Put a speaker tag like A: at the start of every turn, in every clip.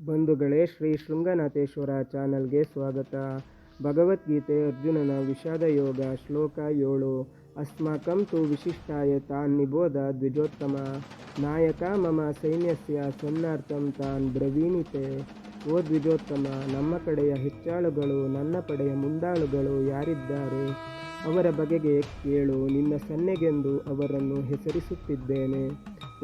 A: ಬಂಧುಗಳೇ, ಶ್ರೀ ಶೃಂಗನಾಥೇಶ್ವರ ಚಾನಲ್ಗೆ ಸ್ವಾಗತ. ಭಗವದ್ಗೀತೆ ಅರ್ಜುನನ ವಿಷಾದ ಯೋಗ ಶ್ಲೋಕ 7. ಅಸ್ಮಾಕಂ ತು ವಿಶಿಷ್ಟಾಯ ತಾನ್ ನಿಬೋಧ ದ್ವಿಜೋತ್ತಮ ನಾಯಕ ಮಮ ಸೈನ್ಯಸ್ಯ ಸನ್ನಾರ್ಥಂ ತಾನ್ ಬ್ರವೀಣಿತೆ. ಓ ದ್ವಿಜೋತ್ತಮ, ನಮ್ಮ ಕಡೆಯ ಹೆಚ್ಚಾಳುಗಳು, ನನ್ನ ಪಡೆಯ ಮುಂದಾಳುಗಳು ಯಾರಿದ್ದಾರೆ ಅವರ ಬಗೆಗೆ ಕೇಳು. ನಿನ್ನ ಸನ್ನೆಗೆಂದು ಅವರನ್ನು ಹೆಸರಿಸುತ್ತಿದ್ದೇನೆ.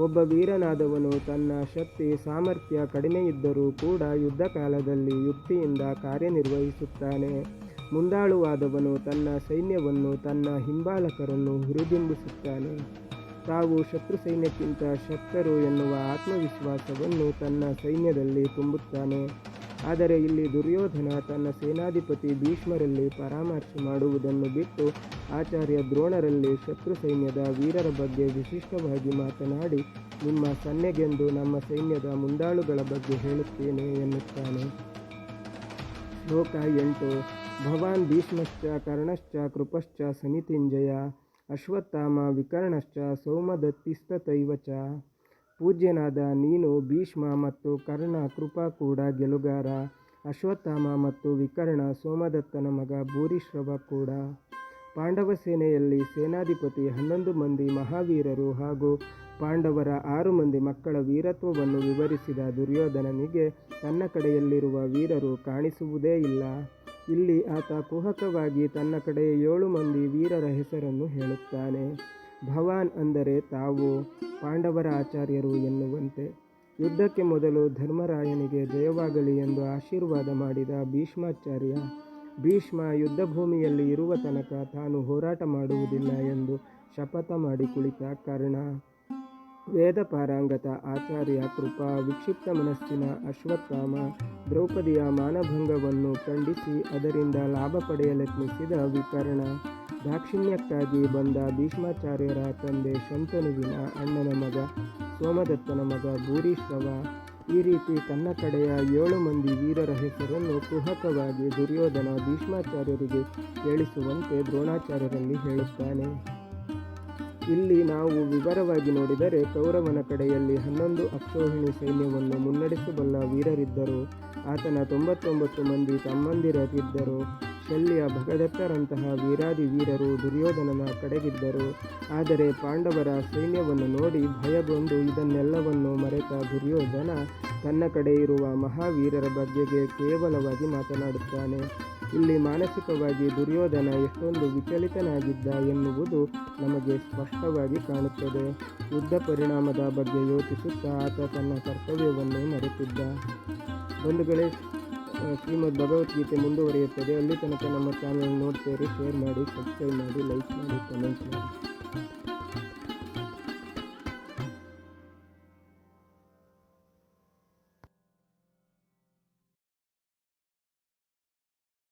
A: ಒಬ್ಬ ವೀರನಾದವನು ತನ್ನ ಶಕ್ತಿ ಸಾಮರ್ಥ್ಯ ಕಡಿಮೆಯಿದ್ದರೂ ಕೂಡ ಯುದ್ಧ ಕಾಲದಲ್ಲಿ ಯುಕ್ತಿಯಿಂದ ಕಾರ್ಯನಿರ್ವಹಿಸುತ್ತಾನೆ. ಮುಂದಾಳುವಾದವನು ತನ್ನ ಸೈನ್ಯವನ್ನು, ತನ್ನ ಹಿಂಬಾಲಕರನ್ನು ಹುರಿದುಂಬಿಸುತ್ತಾನೆ. ತಾವು ಶತ್ರು ಸೈನ್ಯಕ್ಕಿಂತ ಶಕ್ತರು ಎನ್ನುವ ಆತ್ಮವಿಶ್ವಾಸವನ್ನು ತನ್ನ ಸೈನ್ಯದಲ್ಲಿ ತುಂಬುತ್ತಾನೆ. ಆದರೆ ಇಲ್ಲಿ ದುರ್ಯೋಧನ ತನ್ನ ಸೇನಾಧಿಪತಿ ಭೀಷ್ಮರಲ್ಲಿ ಪರಾಮರ್ಶೆ ಮಾಡುವುದನ್ನು ಬಿಟ್ಟು ಆಚಾರ್ಯ ದ್ರೋಣರಲ್ಲಿ ಶತ್ರು ಸೈನ್ಯದ ವೀರರ ಬಗ್ಗೆ ವಿಶಿಷ್ಟವಾಗಿ ಮಾತನಾಡಿ, ನಿಮ್ಮ ಸನ್ನೆಗೆಂದು ನಮ್ಮ ಸೈನ್ಯದ ಮುಂದಾಳುಗಳ ಬಗ್ಗೆ ಹೇಳುತ್ತೇನೆ ಎನ್ನುತ್ತಾನೆ. ಶ್ಲೋಕ 8. ಭವಾನ್ ಭೀಷ್ಮಶ್ಚ ಕರ್ಣಶ್ಚ ಕೃಪಶ್ಚ ಸಮಿತಿಂಜಯ ಅಶ್ವತ್ಥಾಮ ವಿಕರ್ಣಶ್ಚ ಸೌಮದತ್ತಿಸ್ತತೈವ ಚ. ಪೂಜ್ಯನಾದ ನೀನು ಭೀಷ್ಮ ಮತ್ತು ಕರ್ಣ, ಕೃಪ ಕೂಡ ಗೆಲುಗಾರ, ಅಶ್ವತ್ಥಾಮ ಮತ್ತು ವಿಕರ್ಣ ಸೋಮದತ್ತನ ಮಗ ಭೂರಿಶ್ರವ ಕೂಡ. ಪಾಂಡವ ಸೇನೆಯಲ್ಲಿ ಸೇನಾಧಿಪತಿ 11 ಮಂದಿ ಮಹಾವೀರರು ಹಾಗೂ ಪಾಂಡವರ 6 ಮಂದಿ ಮಕ್ಕಳ ವೀರತ್ವವನ್ನು ವಿವರಿಸಿದ ದುರ್ಯೋಧನನಿಗೆ ತನ್ನ ಕಡೆಯಲ್ಲಿರುವ ವೀರರು ಕಾಣಿಸುವುದೇ ಇಲ್ಲ. ಇಲ್ಲಿ ಆತ ಕುಹಕವಾಗಿ ತನ್ನ ಕಡೆಯ 7 ಮಂದಿ ವೀರರ ಹೆಸರನ್ನು ಹೇಳುತ್ತಾನೆ. ಭವಾನ್ ಅಂದರೆ ತಾವು, ಪಾಂಡವರ ಆಚಾರ್ಯರು ಎನ್ನುವಂತೆ. ಯುದ್ಧಕ್ಕೆ ಮೊದಲು ಧರ್ಮರಾಯನಿಗೆ ಜಯವಾಗಲಿ ಎಂದು ಆಶೀರ್ವಾದ ಮಾಡಿದ ಭೀಷ್ಮಾಚಾರ್ಯ. ಭೀಷ್ಮ ಯುದ್ಧಭೂಮಿಯಲ್ಲಿ ಇರುವ ತನಕ ತಾನು ಹೋರಾಟ ಮಾಡುವುದಿಲ್ಲ ಎಂದು ಶಪಥ ಮಾಡಿ ಕುಳಿತ ಕರ್ಣ. ವೇದ ಪಾರಂಗತ ಆಚಾರ್ಯ ಕೃಪಾ, ವಿಕ್ಷಿಪ್ತ ಮನಸ್ಸಿನ ಅಶ್ವತ್ಥಾಮ, ದ್ರೌಪದಿಯ ಮಾನಭಂಗವನ್ನು ಖಂಡಿಸಿ ಅದರಿಂದ ಲಾಭ ಪಡೆಯಲೆತ್ನಿಸಿದ ವಿಕರ್ಣ, ದಾಕ್ಷಿಣ್ಯಕ್ಕಾಗಿ ಬಂದ ಭೀಷ್ಮಾಚಾರ್ಯರ ತಂದೆ ಶಂತನುವಿನ ಅಣ್ಣನ ಮಗ ಸೋಮದತ್ತನ ಮಗ ಭೂರಿಶ್ರವ. ಈ ರೀತಿ ತನ್ನ ಕಡೆಯ 7 ಮಂದಿ ವೀರರ ಹೆಸರನ್ನು ಕುಹಕವಾಗಿ ದುರ್ಯೋಧನ ಭೀಷ್ಮಾಚಾರ್ಯರಿಗೆ ಕೇಳಿಸುವಂತೆ ದ್ರೋಣಾಚಾರ್ಯರಲ್ಲಿ ಹೇಳುತ್ತಾನೆ. ಇಲ್ಲಿ ನಾವು ವಿವರವಾಗಿ ನೋಡಿದರೆ ಕೌರವನ ಕಡೆಯಲ್ಲಿ 11 ಅಕ್ಷೋಹಿಣಿ ಸೈನ್ಯವನ್ನು ಮುನ್ನಡೆಸಬಲ್ಲ ವೀರರಿದ್ದರು. ಆತನ 99 ಮಂದಿ ತಮ್ಮಂದಿರರಿದ್ದರು. ಶಲ್ಯ, ಭಗದತ್ತರಂತಹ ವೀರಾದಿ ವೀರರು ದುರ್ಯೋಧನನ ಕಡೆಗಿದ್ದರು. ಆದರೆ ಪಾಂಡವರ ಸೈನ್ಯವನ್ನು ನೋಡಿ ಭಯಗೊಂಡು ಇದನ್ನೆಲ್ಲವನ್ನು ಮರೆತ ದುರ್ಯೋಧನ ತನ್ನ ಕಡೆ ಇರುವ ಮಹಾವೀರರ ಬಗೆಗೆ ಕೇವಲವಾಗಿ ಮಾತನಾಡುತ್ತಾನೆ. ಇಲ್ಲಿ ಮಾನಸಿಕವಾಗಿ ದುರ್ಯೋಧನ ಎಷ್ಟೊಂದು ವಿಚಲಿತನಾಗಿದ್ದ ಎನ್ನುವುದು ನಮಗೆ ಸ್ಪಷ್ಟವಾಗಿ ಕಾಣುತ್ತದೆ. ಯುದ್ಧ ಪರಿಣಾಮದ ಬಗ್ಗೆ ಯೋಚಿಸುತ್ತಾ ಆತ ತನ್ನ ಕರ್ತವ್ಯವನ್ನು ಮರೆತಿದ್ದ. ಬಂಧುಗಳೇ, ಶ್ರೀಮದ್ ಭಗವದ್ಗೀತೆ ಮುಂದುವರಿಯುತ್ತದೆ. ಅಲ್ಲಿ ತನಕ ನಮ್ಮ ಚಾನಲ್ ನೋಡ್ತೀರಿ, ಶೇರ್ ಮಾಡಿ, ಸಬ್ಸ್ಕ್ರೈಬ್ ಮಾಡಿ, ಲೈಕ್ ಮಾಡಿ, ಕಮೆಂಟ್ ಮಾಡಿ.